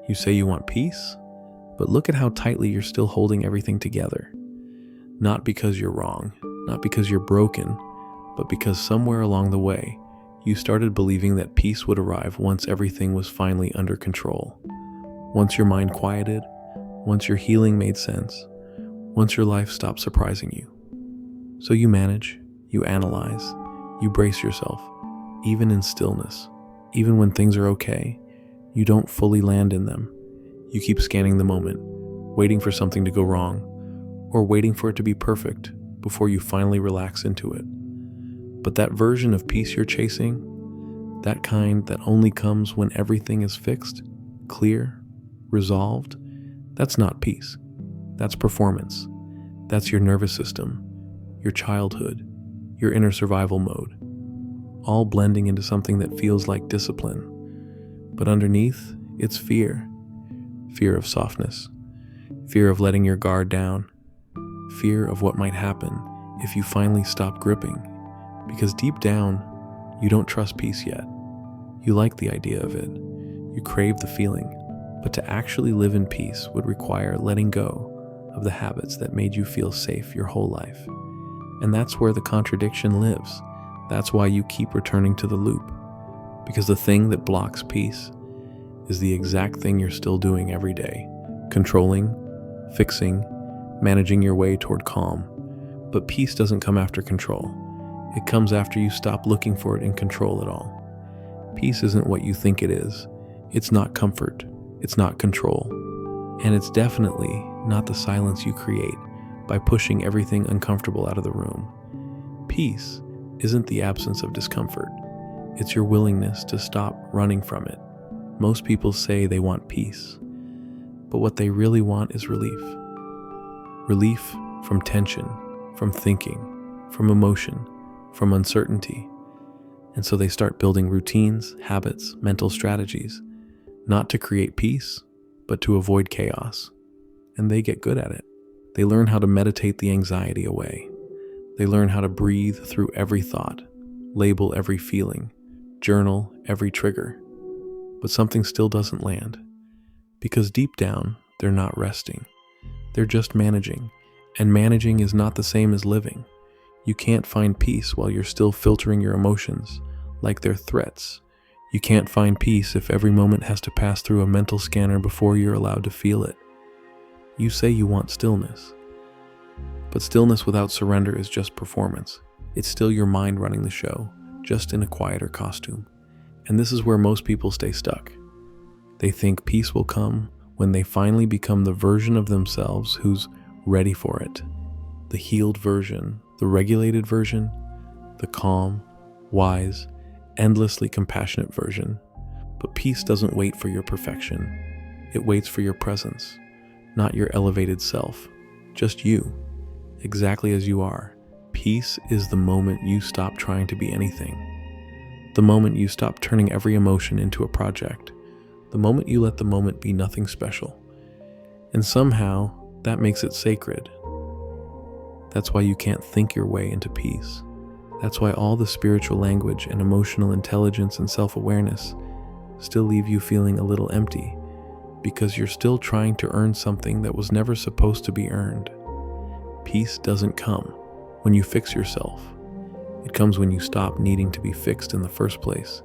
You say you want peace, but look at how tightly you're still holding everything together. Not because you're wrong, not because you're broken, but because somewhere along the way, you started believing that peace would arrive once everything was finally under control. Once your mind quieted, once your healing made sense, once your life stopped surprising you. So you manage, you analyze, you brace yourself, even in stillness. Even when things are okay, you don't fully land in them. You keep scanning the moment, waiting for something to go wrong, or waiting for it to be perfect before you finally relax into it. But that version of peace you're chasing, that kind that only comes when everything is fixed, clear, resolved, that's not peace. That's performance. That's your nervous system, your childhood, your inner survival mode, all blending into something that feels like discipline. But underneath, it's fear. Fear of softness, fear of letting your guard down, fear of what might happen if you finally stop gripping. Because deep down, you don't trust peace yet. You like the idea of it. You crave the feeling. But to actually live in peace would require letting go of the habits that made you feel safe your whole life. And that's where the contradiction lives. That's why you keep returning to the loop. Because the thing that blocks peace is the exact thing you're still doing every day. Controlling, fixing, managing your way toward calm. But peace doesn't come after control. It comes after you stop looking for it in control at all. Peace isn't what you think it is. It's not comfort. It's not control. And it's definitely not the silence you create by pushing everything uncomfortable out of the room. Peace isn't the absence of discomfort. It's your willingness to stop running from it. Most people say they want peace, but what they really want is relief. Relief from tension, from thinking, from emotion, from uncertainty. And so they start building routines, habits, mental strategies, not to create peace, but to avoid chaos. And they get good at it. They learn how to meditate the anxiety away. They learn how to breathe through every thought, label every feeling, journal every trigger. But something still doesn't land. Because deep down, they're not resting. They're just managing. And managing is not the same as living. You can't find peace while you're still filtering your emotions like they're threats. You can't find peace if every moment has to pass through a mental scanner before you're allowed to feel it. You say you want stillness. But stillness without surrender is just performance. It's still your mind running the show, just in a quieter costume. And this is where most people stay stuck. They think peace will come when they finally become the version of themselves who's ready for it. The healed version, the regulated version, the calm, wise, endlessly compassionate version. But peace doesn't wait for your perfection. It waits for your presence, not your elevated self, just you, exactly as you are. Peace is the moment you stop trying to be anything. The moment you stop turning every emotion into a project. The moment you let the moment be nothing special. And somehow, that makes it sacred. That's why you can't think your way into peace. That's why all the spiritual language and emotional intelligence and self-awareness still leave you feeling a little empty, because you're still trying to earn something that was never supposed to be earned. Peace doesn't come when you fix yourself. It comes when you stop needing to be fixed in the first place.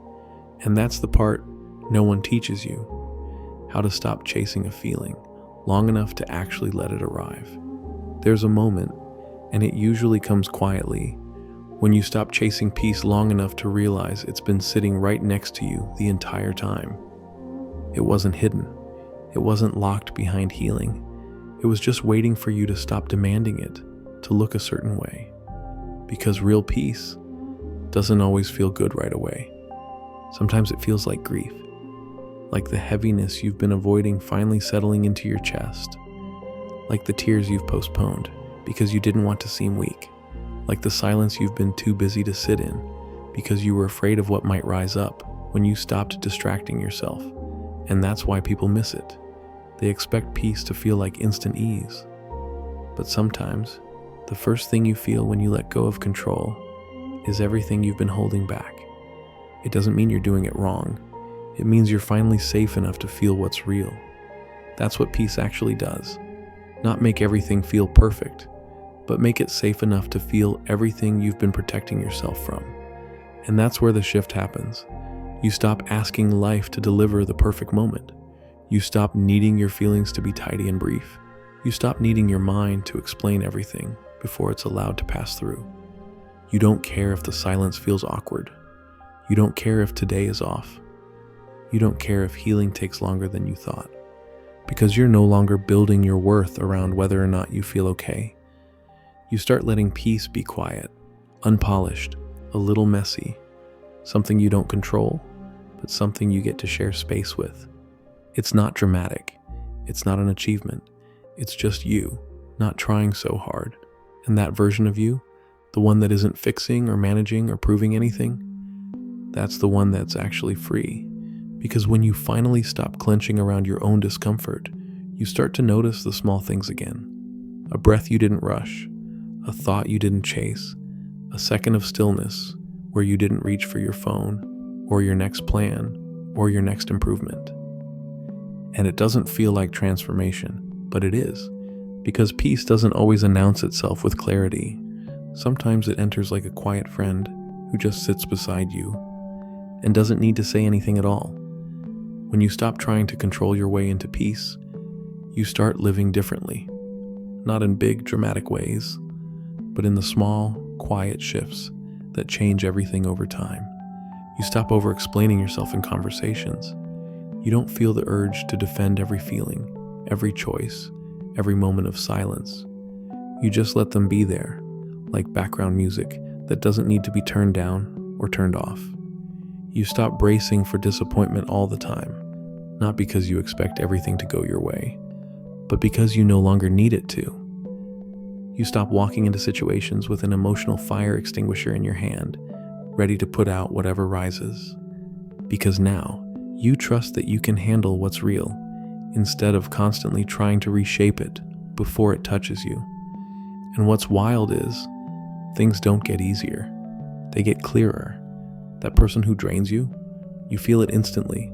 And that's the part no one teaches you, how to stop chasing a feeling long enough to actually let it arrive. There's a moment, and it usually comes quietly, when you stop chasing peace long enough to realize it's been sitting right next to you the entire time. It wasn't hidden. It wasn't locked behind healing. It was just waiting for you to stop demanding it to look a certain way. Because real peace doesn't always feel good right away. Sometimes it feels like grief, like the heaviness you've been avoiding finally settling into your chest, like the tears you've postponed because you didn't want to seem weak, like the silence you've been too busy to sit in because you were afraid of what might rise up when you stopped distracting yourself. And that's why people miss it. They expect peace to feel like instant ease. But sometimes, the first thing you feel when you let go of control is everything you've been holding back. It doesn't mean you're doing it wrong. It means you're finally safe enough to feel what's real. That's what peace actually does. Not make everything feel perfect, but make it safe enough to feel everything you've been protecting yourself from. And that's where the shift happens. You stop asking life to deliver the perfect moment. You stop needing your feelings to be tidy and brief. You stop needing your mind to explain everything before it's allowed to pass through. You don't care if the silence feels awkward. You don't care if today is off. You don't care if healing takes longer than you thought. Because you're no longer building your worth around whether or not you feel okay. You start letting peace be quiet, unpolished, a little messy, something you don't control, but something you get to share space with. It's not dramatic. It's not an achievement. It's just you, not trying so hard. And that version of you, the one that isn't fixing or managing or proving anything, that's the one that's actually free. Because when you finally stop clenching around your own discomfort, you start to notice the small things again. A breath you didn't rush, a thought you didn't chase, a second of stillness where you didn't reach for your phone, or your next plan, or your next improvement. And it doesn't feel like transformation, but it is. Because peace doesn't always announce itself with clarity. Sometimes it enters like a quiet friend who just sits beside you and doesn't need to say anything at all. When you stop trying to control your way into peace, you start living differently. Not in big, dramatic ways, but in the small, quiet shifts that change everything over time. You stop over-explaining yourself in conversations. You don't feel the urge to defend every feeling, every choice, every moment of silence. You just let them be there, like background music that doesn't need to be turned down or turned off. You stop bracing for disappointment all the time, not because you expect everything to go your way, but because you no longer need it to. You stop walking into situations with an emotional fire extinguisher in your hand, ready to put out whatever rises. Because now, you trust that you can handle what's real, instead of constantly trying to reshape it before it touches you. And what's wild is, things don't get easier. They get clearer. That person who drains you, you feel it instantly.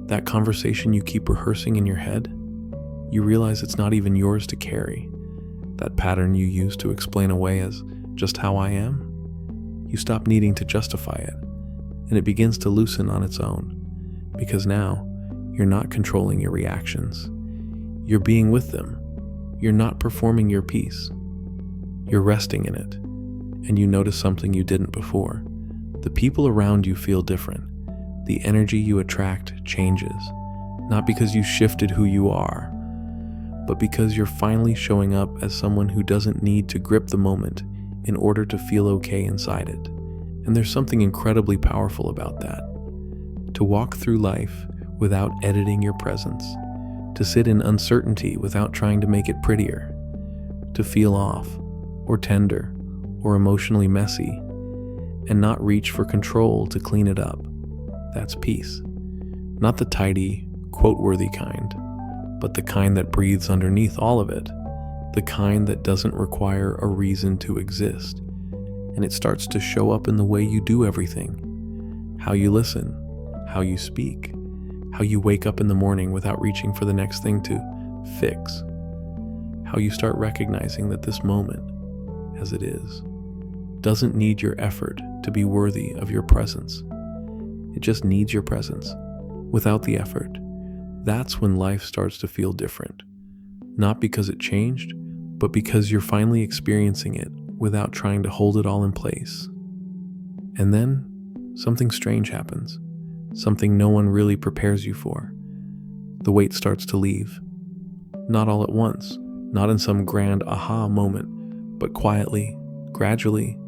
That conversation you keep rehearsing in your head, you realize it's not even yours to carry. That pattern you use to explain away as just how I am, you stop needing to justify it, and it begins to loosen on its own. Because now, you're not controlling your reactions. You're being with them. You're not performing your piece. You're resting in it. And you notice something you didn't before. The people around you feel different. The energy you attract changes. Not because you shifted who you are, but because you're finally showing up as someone who doesn't need to grip the moment in order to feel okay inside it. And there's something incredibly powerful about that. To walk through life without editing your presence, to sit in uncertainty without trying to make it prettier, to feel off, or tender, or emotionally messy, and not reach for control to clean it up. That's peace. Not the tidy, quote-worthy kind, but the kind that breathes underneath all of it, the kind that doesn't require a reason to exist. And it starts to show up in the way you do everything, how you listen, how you speak, how you wake up in the morning without reaching for the next thing to fix, how you start recognizing that this moment, as it is, doesn't need your effort to be worthy of your presence. It just needs your presence, without the effort. That's when life starts to feel different. Not because it changed, but because you're finally experiencing it without trying to hold it all in place. And then, something strange happens. Something no one really prepares you for. The weight starts to leave. Not all at once, not in some grand aha moment, but quietly, gradually,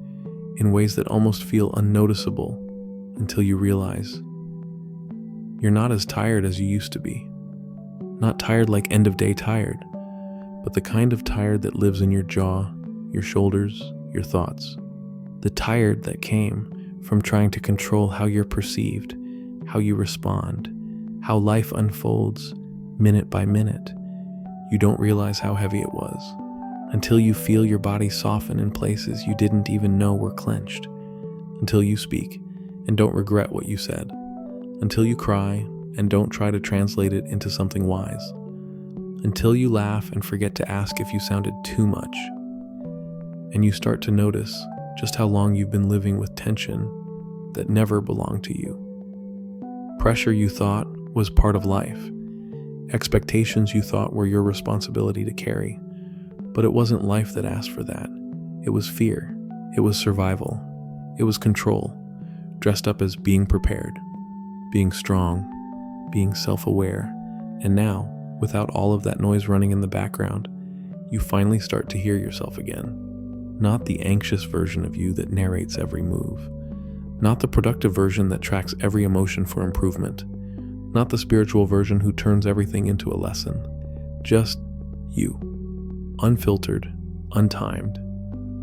in ways that almost feel unnoticeable until you realize you're not as tired as you used to be. Not tired like end of day tired, but the kind of tired that lives in your jaw, your shoulders, your thoughts. The tired that came from trying to control how you're perceived, how you respond, how life unfolds minute by minute. You don't realize how heavy it was until you feel your body soften in places you didn't even know were clenched, until you speak and don't regret what you said, until you cry and don't try to translate it into something wise. until you laugh and forget to ask if you sounded too much. And you start to notice just how long you've been living with tension that never belonged to you. Pressure you thought was part of life. Expectations you thought were your responsibility to carry. But it wasn't life that asked for that. It was fear. It was survival. It was control, dressed up as being prepared, being strong, being self-aware. And now, without all of that noise running in the background, you finally start to hear yourself again. Not the anxious version of you that narrates every move. Not the productive version that tracks every emotion for improvement. Not the spiritual version who turns everything into a lesson. Just you. Unfiltered, untimed,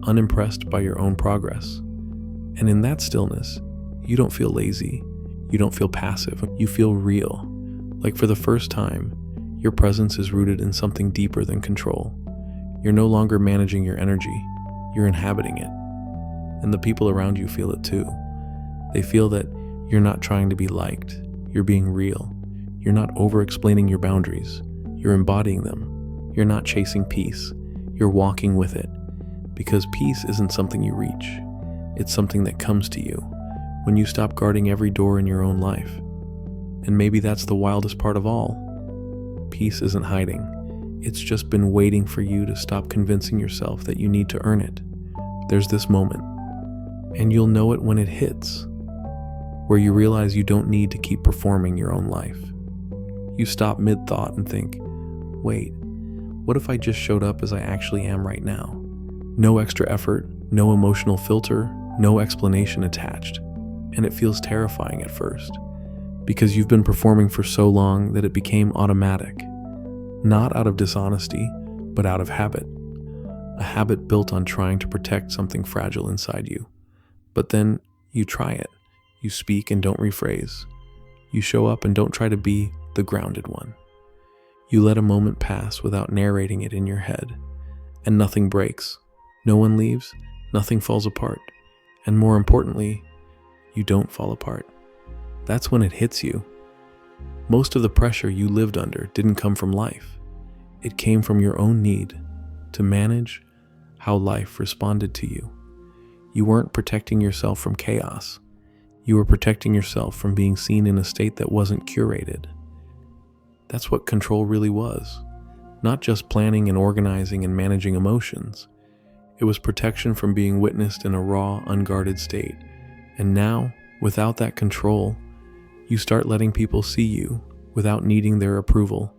unimpressed by your own progress. And in that stillness, you don't feel lazy. You don't feel passive. You feel real. Like for the first time, your presence is rooted in something deeper than control. You're no longer managing your energy. You're inhabiting it. And the people around you feel it too. They feel that you're not trying to be liked. You're being real. You're not over-explaining your boundaries. You're embodying them. You're not chasing peace. You're walking with it. Because peace isn't something you reach. It's something that comes to you when you stop guarding every door in your own life. And maybe that's the wildest part of all. Peace isn't hiding. It's just been waiting for you to stop convincing yourself that you need to earn it. There's this moment, and you'll know it when it hits, where you realize you don't need to keep performing your own life. You stop mid-thought and think, wait, what if I just showed up as I actually am right now? No extra effort, no emotional filter, no explanation attached. And it feels terrifying at first, because you've been performing for so long that it became automatic. Not out of dishonesty, but out of habit. A habit built on trying to protect something fragile inside you. But then you try it. You speak and don't rephrase. You show up and don't try to be the grounded one. You let a moment pass without narrating it in your head. And nothing breaks. No one leaves. Nothing falls apart. And more importantly, you don't fall apart. That's when it hits you. Most of the pressure you lived under didn't come from life. It came from your own need to manage how life responded to you. You weren't protecting yourself from chaos. You were protecting yourself from being seen in a state that wasn't curated. That's what control really was. Not just planning and organizing and managing emotions. It was protection from being witnessed in a raw, unguarded state. And now, without that control, you start letting people see you without needing their approval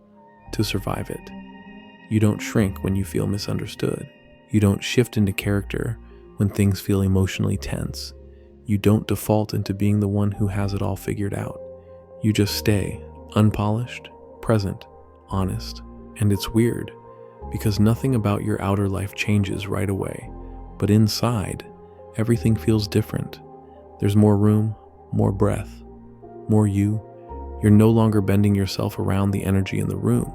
to survive it. You don't shrink when you feel misunderstood. You don't shift into character when things feel emotionally tense. You don't default into being the one who has it all figured out. You just stay unpolished, present, honest. And it's weird, because nothing about your outer life changes right away. But inside, everything feels different. There's more room, more breath, more you. You're no longer bending yourself around the energy in the room.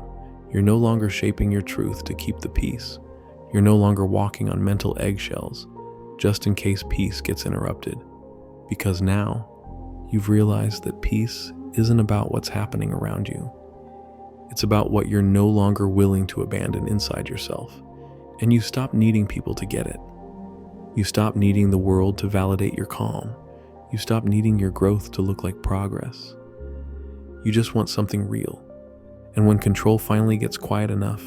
You're no longer shaping your truth to keep the peace. You're no longer walking on mental eggshells, just in case peace gets interrupted. Because now, you've realized that peace isn't about what's happening around you. It's about what you're no longer willing to abandon inside yourself. And you stop needing people to get it. You stop needing the world to validate your calm. You stop needing your growth to look like progress. You just want something real. And when control finally gets quiet enough,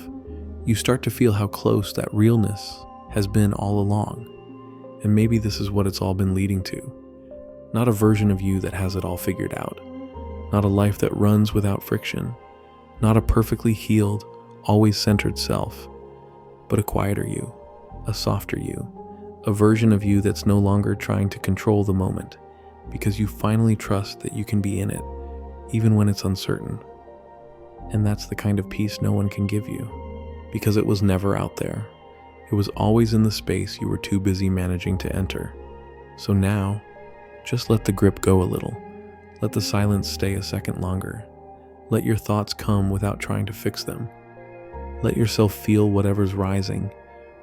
you start to feel how close that realness has been all along. And maybe this is what it's all been leading to. Not a version of you that has it all figured out. Not a life that runs without friction. Not a perfectly healed, always centered self. But a quieter you, a softer you. A version of you that's no longer trying to control the moment, because you finally trust that you can be in it, even when it's uncertain. And that's the kind of peace no one can give you, because it was never out there. It was always in the space you were too busy managing to enter. So now, just let the grip go a little. Let the silence stay a second longer. Let your thoughts come without trying to fix them. Let yourself feel whatever's rising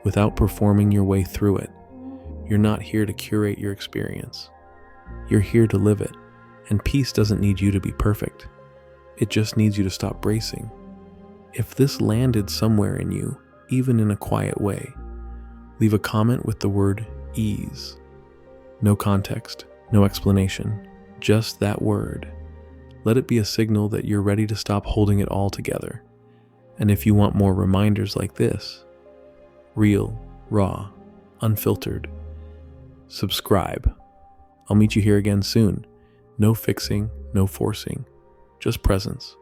without performing your way through it. You're not here to curate your experience. You're here to live it. And peace doesn't need you to be perfect. It just needs you to stop bracing. If this landed somewhere in you, even in a quiet way, leave a comment with the word ease. No context, no explanation, just that word. Let it be a signal that you're ready to stop holding it all together. And if you want more reminders like this, real, raw, unfiltered, subscribe. I'll meet you here again soon. No fixing, no forcing, just presence.